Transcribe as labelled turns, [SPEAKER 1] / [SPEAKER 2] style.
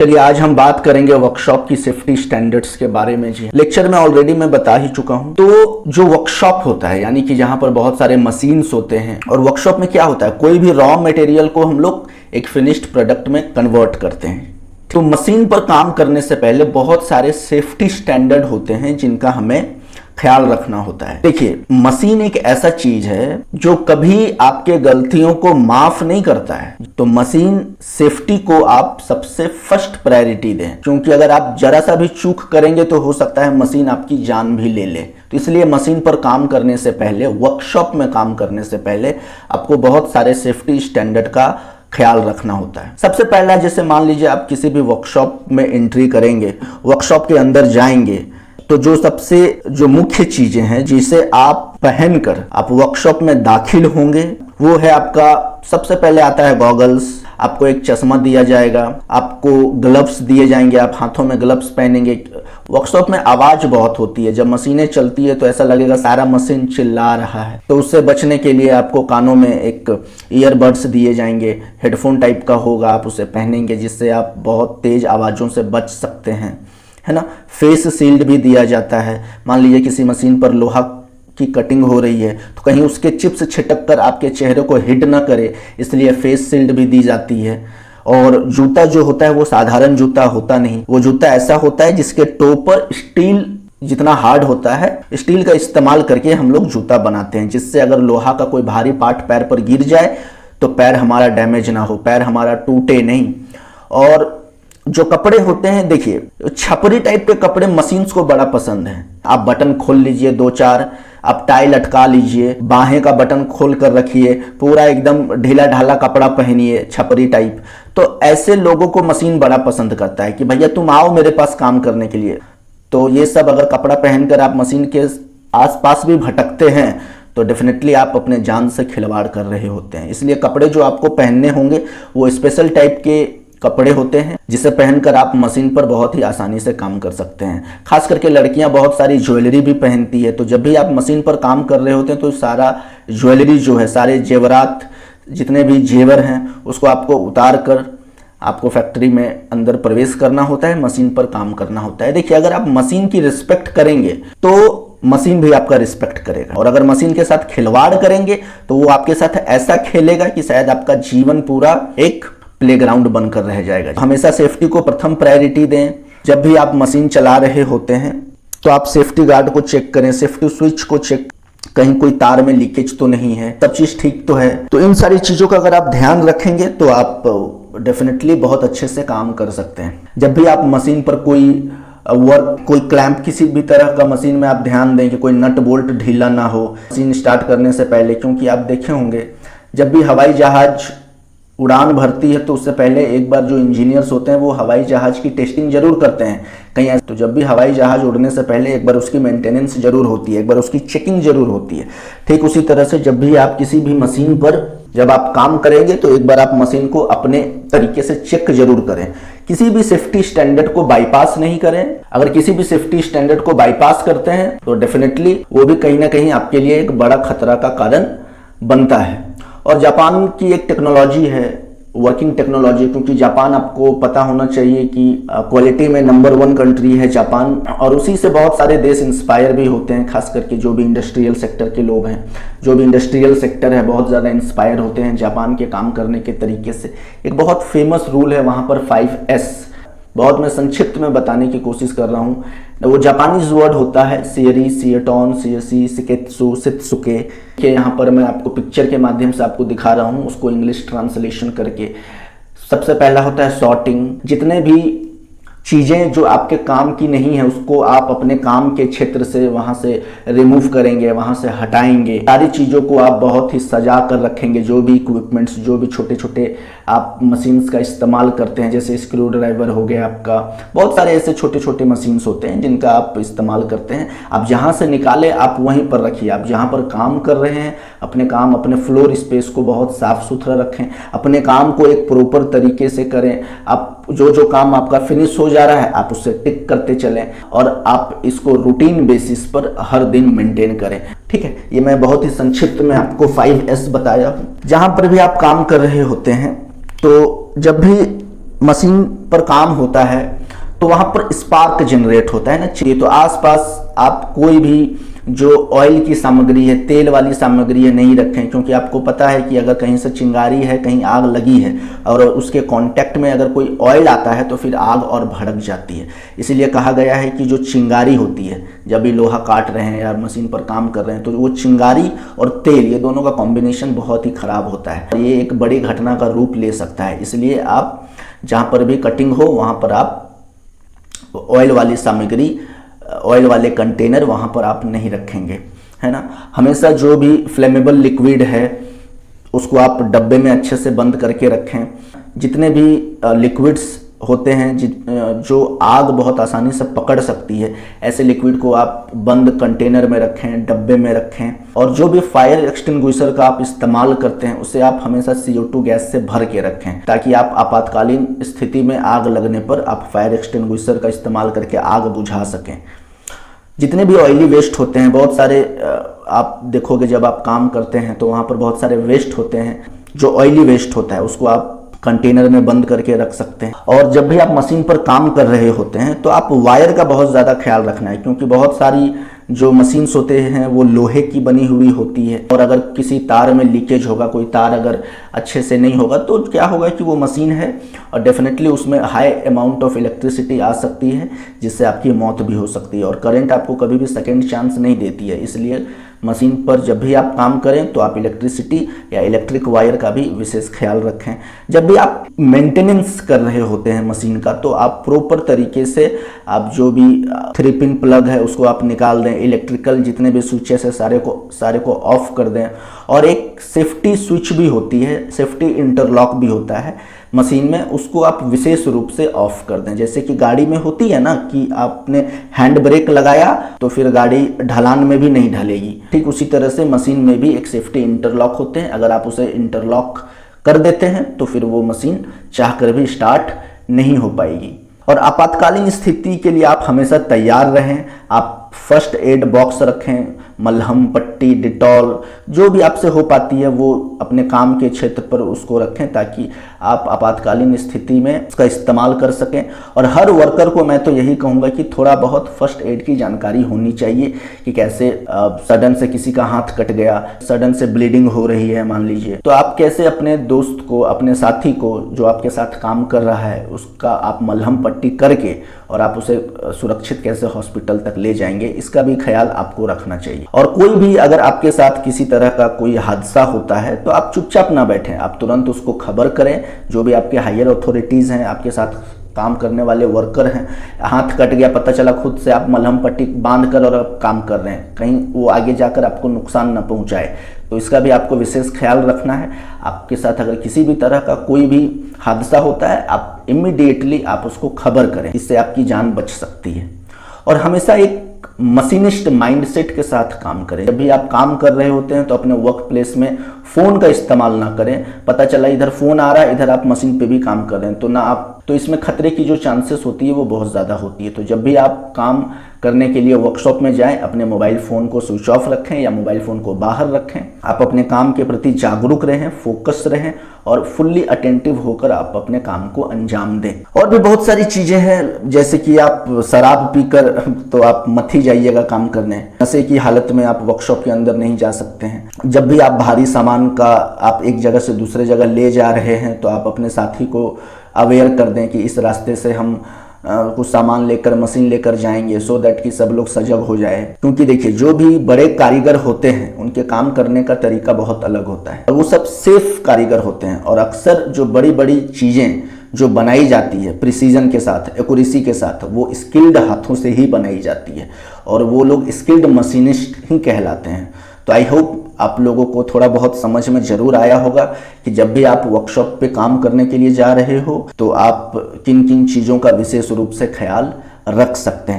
[SPEAKER 1] चलिए आज हम बात करेंगे वर्कशॉप की सेफ्टी स्टैंडर्ड्स के बारे में। जी लेक्चर में ऑलरेडी मैं बता ही चुका हूं। तो जो वर्कशॉप होता है यानी कि जहां पर बहुत सारे मशीन्स होते हैं, और वर्कशॉप में क्या होता है, कोई भी रॉ मटेरियल को हम लोग एक फिनिश्ड प्रोडक्ट में कन्वर्ट करते हैं। तो मशीन पर काम करने से पहले बहुत सारे सेफ्टी स्टैंडर्ड होते हैं जिनका हमें ख्याल रखना होता है। देखिए, मशीन एक ऐसा चीज है जो कभी आपके गलतियों को माफ नहीं करता है। तो मशीन सेफ्टी को आप सबसे फर्स्ट प्रायोरिटी दें, क्योंकि अगर आप जरा सा भी चूक करेंगे तो हो सकता है मशीन आपकी जान भी ले ले। तो इसलिए मशीन पर काम करने से पहले, वर्कशॉप में काम करने से पहले आपको बहुत सारे सेफ्टी स्टैंडर्ड का ख्याल रखना होता है। सबसे पहला, जैसे मान लीजिए आप किसी भी वर्कशॉप में एंट्री करेंगे, वर्कशॉप के अंदर जाएंगे, तो जो मुख्य चीजें हैं जिसे आप पहनकर आप वर्कशॉप में दाखिल होंगे वो है आपका, सबसे पहले आता है गॉगल्स। आपको एक चश्मा दिया जाएगा, आपको ग्लव्स दिए जाएंगे, आप हाथों में ग्लव्स पहनेंगे। वर्कशॉप में आवाज बहुत होती है, जब मशीनें चलती है तो ऐसा लगेगा सारा मशीन चिल्ला रहा है। तो उससे बचने के लिए आपको कानों में एक ईयरबड्स दिए जाएंगे, हेडफोन टाइप का होगा, आप उसे पहनेंगे जिससे आप बहुत तेज आवाजों से बच सकते हैं, है ना। फेस शील्ड भी दिया जाता है। मान लीजिए किसी मशीन पर लोहा की कटिंग हो रही है तो कहीं उसके चिप्स छिटक कर आपके चेहरे को हिट ना करे, इसलिए फेस शील्ड भी दी जाती है। और जूता जो होता है वो साधारण जूता होता नहीं, वो जूता ऐसा होता है जिसके टो पर स्टील जितना हार्ड होता है, स्टील का इस्तेमाल करके हम लोग जूता बनाते हैं, जिससे अगर लोहा का कोई भारी पार्ट पैर पर गिर जाए तो पैर हमारा डैमेज ना हो, पैर हमारा टूटे नहीं। और जो कपड़े होते हैं, देखिए छपरी टाइप के कपड़े मशीन्स को बड़ा पसंद है। आप बटन खोल लीजिए 2-4, आप टाई लटका लीजिए, बाहें का बटन खोल कर रखिए, पूरा एकदम ढीला ढाला कपड़ा पहनिए छपरी टाइप। तो ऐसे लोगों को मशीन बड़ा पसंद करता है कि भैया तुम आओ मेरे पास काम करने के लिए। तो ये सब अगर कपड़ा पहनकर आप मशीन के आसपास भी भटकते हैं तो डेफिनेटली आप अपने जान से खिलवाड़ कर रहे होते हैं। इसलिए कपड़े जो आपको पहनने होंगे वो स्पेशल टाइप के कपड़े होते हैं जिसे पहनकर आप मशीन पर बहुत ही आसानी से काम कर सकते हैं। खास करके लड़कियां बहुत सारी ज्वेलरी भी पहनती है, तो जब भी आप मशीन पर काम कर रहे होते हैं तो सारा ज्वेलरी जो है, सारे जेवरात, जितने भी जेवर हैं, उसको आपको उतार कर आपको फैक्ट्री में अंदर प्रवेश करना होता है, मशीन पर काम करना होता है। देखिए, अगर आप मशीन की रिस्पेक्ट करेंगे तो मशीन भी आपका रिस्पेक्ट करेगा, और अगर मशीन के साथ खिलवाड़ करेंगे तो वो आपके साथ ऐसा खेलेगा कि शायद आपका जीवन पूरा एक प्लेग्राउंड बनकर रह जाएगा। हमेशा सेफ्टी को प्रथम प्रायोरिटी दें। जब भी आप मशीन चला रहे होते हैं तो आप सेफ्टी गार्ड को चेक करें, सेफ्टी स्विच को चेक, कहीं कोई तार में लीकेज तो नहीं है, सब चीज ठीक तो है। तो इन सारी चीजों का अगर आप ध्यान रखेंगे तो आप डेफिनेटली बहुत अच्छे से काम कर सकते हैं। जब भी आप मशीन पर कोई क्लैंप, किसी भी तरह का मशीन में आप ध्यान दें कि कोई नट बोल्ट ढीला ना हो मशीन स्टार्ट करने से पहले, क्योंकि आप देखे होंगे जब भी हवाई जहाज उड़ान भरती है तो उससे पहले एक बार जो इंजीनियर्स होते हैं वो हवाई जहाज की टेस्टिंग जरूर करते हैं कहीं। तो जब भी हवाई जहाज उड़ने से पहले एक बार उसकी मेंटेनेंस जरूर होती है, एक बार उसकी चेकिंग जरूर होती है। ठीक उसी तरह से जब भी आप किसी भी मशीन पर जब आप काम करेंगे तो एक बार आप मशीन को अपने तरीके से चेक जरूर करें। किसी भी सेफ्टी स्टैंडर्ड को बाईपास नहीं करें। अगर किसी भी सेफ्टी स्टैंडर्ड को बाईपास करते हैं तो डेफिनेटली वो भी कहीं ना कहीं आपके लिए एक बड़ा खतरा का कारण बनता है। और जापान की एक टेक्नोलॉजी है, वर्किंग टेक्नोलॉजी, क्योंकि जापान आपको पता होना चाहिए कि क्वालिटी में नंबर 1 कंट्री है जापान, और उसी से बहुत सारे देश इंस्पायर भी होते हैं। खास करके जो भी इंडस्ट्रियल सेक्टर के लोग हैं, जो भी इंडस्ट्रियल सेक्टर है, बहुत ज़्यादा इंस्पायर होते हैं जापान के काम करने के तरीके से। एक बहुत फेमस रूल है वहाँ पर 5S, बहुत मैं संक्षिप्त में बताने की कोशिश कर रहा हूँ। वो जापानीज वर्ड होता है सियरी, सिएटॉन, सियसी, सिकेत्सु, सित्सुके, के यहाँ पर मैं आपको पिक्चर के माध्यम से आपको दिखा रहा हूँ, उसको इंग्लिश ट्रांसलेशन करके। सबसे पहला होता है सॉर्टिंग। जितने भी चीज़ें जो आपके काम की नहीं है उसको आप अपने काम के क्षेत्र से वहाँ से रिमूव करेंगे, वहाँ से हटाएंगे। सारी चीज़ों को आप बहुत ही सजा कर रखेंगे। जो भी इक्विपमेंट्स, जो भी छोटे छोटे आप मशीन्स का इस्तेमाल करते हैं, जैसे स्क्रू ड्राइवर हो गया आपका, बहुत सारे ऐसे छोटे छोटे मशीन्स होते हैं जिनका आप इस्तेमाल करते हैं। आप जहाँ से निकाले आप वहीं पर रखिए। आप जहाँ पर काम कर रहे हैं अपने काम, अपने फ्लोर स्पेस को बहुत साफ सुथरा रखें, अपने काम को एक प्रॉपर तरीके से करें। आप जो काम आपका फिनिश हो जा रहा है आप उससे टिक करते चलें, और आप इसको रूटीन बेसिस पर हर दिन मेंटेन करें। ठीक है, ये मैं बहुत ही संक्षिप्त में आपको 5S बताया हूँ। जहां पर भी आप काम कर रहे होते हैं तो जब भी मशीन पर काम होता है तो वहां पर स्पार्क जनरेट होता है ना चाहिए, तो आसपास आप कोई भी जो ऑयल की सामग्री है, तेल वाली सामग्री है, नहीं रखें, क्योंकि आपको पता है कि अगर कहीं से चिंगारी है, कहीं आग लगी है और उसके कांटेक्ट में अगर कोई ऑयल आता है तो फिर आग और भड़क जाती है। इसीलिए कहा गया है कि जो चिंगारी होती है, जब भी लोहा काट रहे हैं या मशीन पर काम कर रहे हैं, तो वो चिंगारी और तेल, ये दोनों का कॉम्बिनेशन बहुत ही खराब होता है, ये एक बड़ी घटना का रूप ले सकता है। इसलिए आप जहाँ पर भी कटिंग हो वहाँ पर आप ऑयल वाली सामग्री, ऑयल वाले कंटेनर वहाँ पर आप नहीं रखेंगे, है ना। हमेशा जो भी फ्लेमेबल लिक्विड है उसको आप डब्बे में अच्छे से बंद करके रखें। जितने भी लिक्विड्स होते हैं जो आग बहुत आसानी से पकड़ सकती है, ऐसे लिक्विड को आप बंद कंटेनर में रखें, डब्बे में रखें। और जो भी फायर एक्सटिंग्विशर का आप इस्तेमाल करते हैं उसे आप हमेशा CO2 गैस से भर के रखें, ताकि आप आपातकालीन स्थिति में आग लगने पर आप फायर एक्सटिंग्विशर का इस्तेमाल करके आग बुझा सकें। जितने भी ऑयली वेस्ट होते हैं, बहुत सारे आप देखोगे जब आप काम करते हैं तो वहाँ पर बहुत सारे वेस्ट होते हैं, जो ऑयली वेस्ट होता है उसको आप कंटेनर में बंद करके रख सकते हैं। और जब भी आप मशीन पर काम कर रहे होते हैं तो आप वायर का बहुत ज़्यादा ख्याल रखना है, क्योंकि बहुत सारी जो मशीन्स होते हैं वो लोहे की बनी हुई होती है, और अगर किसी तार में लीकेज होगा, कोई तार अगर अच्छे से नहीं होगा तो क्या होगा कि वो मशीन है और डेफिनेटली उसमें हाई अमाउंट ऑफ इलेक्ट्रिसिटी आ सकती है, जिससे आपकी मौत भी हो सकती है। और करंट आपको कभी भी सेकेंड चांस नहीं देती है, इसलिए मशीन पर जब भी आप काम करें तो आप इलेक्ट्रिसिटी या इलेक्ट्रिक वायर का भी विशेष ख्याल रखें। जब भी आप मेंटेनेंस कर रहे होते हैं मशीन का तो आप प्रॉपर तरीके से आप जो भी 3 पिन प्लग है उसको आप निकाल दें, इलेक्ट्रिकल जितने भी स्विचेस है सारे को ऑफ कर दें। और एक सेफ्टी स्विच भी होती है, सेफ्टी इंटरलॉक भी होता है मशीन में, उसको आप विशेष रूप से ऑफ कर दें। जैसे कि गाड़ी में होती है ना कि आपने हैंड ब्रेक लगाया तो फिर गाड़ी ढलान में भी नहीं ढलेगी, ठीक उसी तरह से मशीन में भी एक सेफ्टी इंटरलॉक होते हैं। अगर आप उसे इंटरलॉक कर देते हैं तो फिर वो मशीन चाहकर भी स्टार्ट नहीं हो पाएगी। और आपातकालीन स्थिति के लिए आप हमेशा तैयार रहें। आप फर्स्ट एड बॉक्स रखें, मलहम, पट्टी, डिटॉल, जो भी आपसे हो पाती है वो अपने काम के क्षेत्र पर उसको रखें, ताकि आप आपातकालीन स्थिति में उसका इस्तेमाल कर सकें। और हर वर्कर को मैं तो यही कहूँगा कि थोड़ा बहुत फर्स्ट एड की जानकारी होनी चाहिए कि कैसे सडन से किसी का हाथ कट गया, सडन से ब्लीडिंग हो रही है मान लीजिए, तो आप कैसे अपने दोस्त को, अपने साथी को जो आपके साथ काम कर रहा है उसका आप मलहम पट्टी करके और आप उसे सुरक्षित कैसे हॉस्पिटल तक ले जाएंगे, इसका भी ख्याल आपको रखना चाहिए। और कोई भी अगर आपके साथ किसी तरह का कोई हादसा होता है तो आप चुपचाप ना बैठें, आप तुरंत उसको खबर करें। जो भी आपके हायर अथॉरिटीज़ हैं, आपके साथ काम करने वाले वर्कर हैं, हाथ कट गया पता चला, खुद से आप मलहम पट्टी बांध कर और आप काम कर रहे हैं, कहीं वो आगे जाकर आपको नुकसान न पहुंचाए, तो इसका भी आपको विशेष ख्याल रखना है। आपके साथ अगर किसी भी तरह का कोई भी हादसा होता है आप इमीडिएटली आप उसको खबर करें, इससे आपकी जान बच सकती है। और हमेशा एक मशीनिस्ट माइंडसेट के साथ काम करें। जब भी आप काम कर रहे होते हैं तो अपने वर्क प्लेस में फ़ोन का इस्तेमाल ना करें। पता चला इधर फ़ोन आ रहा है, इधर आप मशीन पे भी काम कर रहे हैं, तो ना आप, तो इसमें खतरे की जो चांसेस होती है वो बहुत ज़्यादा होती है। तो जब भी आप काम करने के लिए वर्कशॉप में जाएं, अपने मोबाइल फ़ोन को स्विच ऑफ रखें या मोबाइल फ़ोन को बाहर रखें। आप अपने काम के प्रति जागरूक रहें, फोकस रहें और फुल्ली अटेंटिव होकर आप अपने काम को अंजाम दें। और भी बहुत सारी चीज़ें हैं, जैसे कि आप शराब पीकर तो आप मत ही जाइएगा काम करने, नशे की हालत में आप वर्कशॉप के अंदर नहीं जा सकते हैं। जब भी आप भारी सामान का आप एक जगह से दूसरे जगह ले जा रहे हैं तो आप अपने साथी को अवेयर कर दें कि इस रास्ते से हम कुछ सामान लेकर, मशीन लेकर जाएंगे, सो दैट कि सब लोग सजग हो जाए। क्योंकि देखिए जो भी बड़े कारीगर होते हैं उनके काम करने का तरीका बहुत अलग होता है और वो सब सेफ कारीगर होते हैं। और अक्सर जो बड़ी बड़ी चीज़ें जो बनाई जाती है प्रिसीजन के साथ, एक्यूरेसी के साथ, वो स्किल्ड हाथों से ही बनाई जाती है और वो लोग स्किल्ड मशीनिस्ट ही कहलाते हैं। तो आई होप आप लोगों को थोड़ा बहुत समझ में जरूर आया होगा कि जब भी आप वर्कशॉप पे काम करने के लिए जा रहे हो तो आप किन किन चीज़ों का विशेष रूप से ख्याल रख सकते हैं।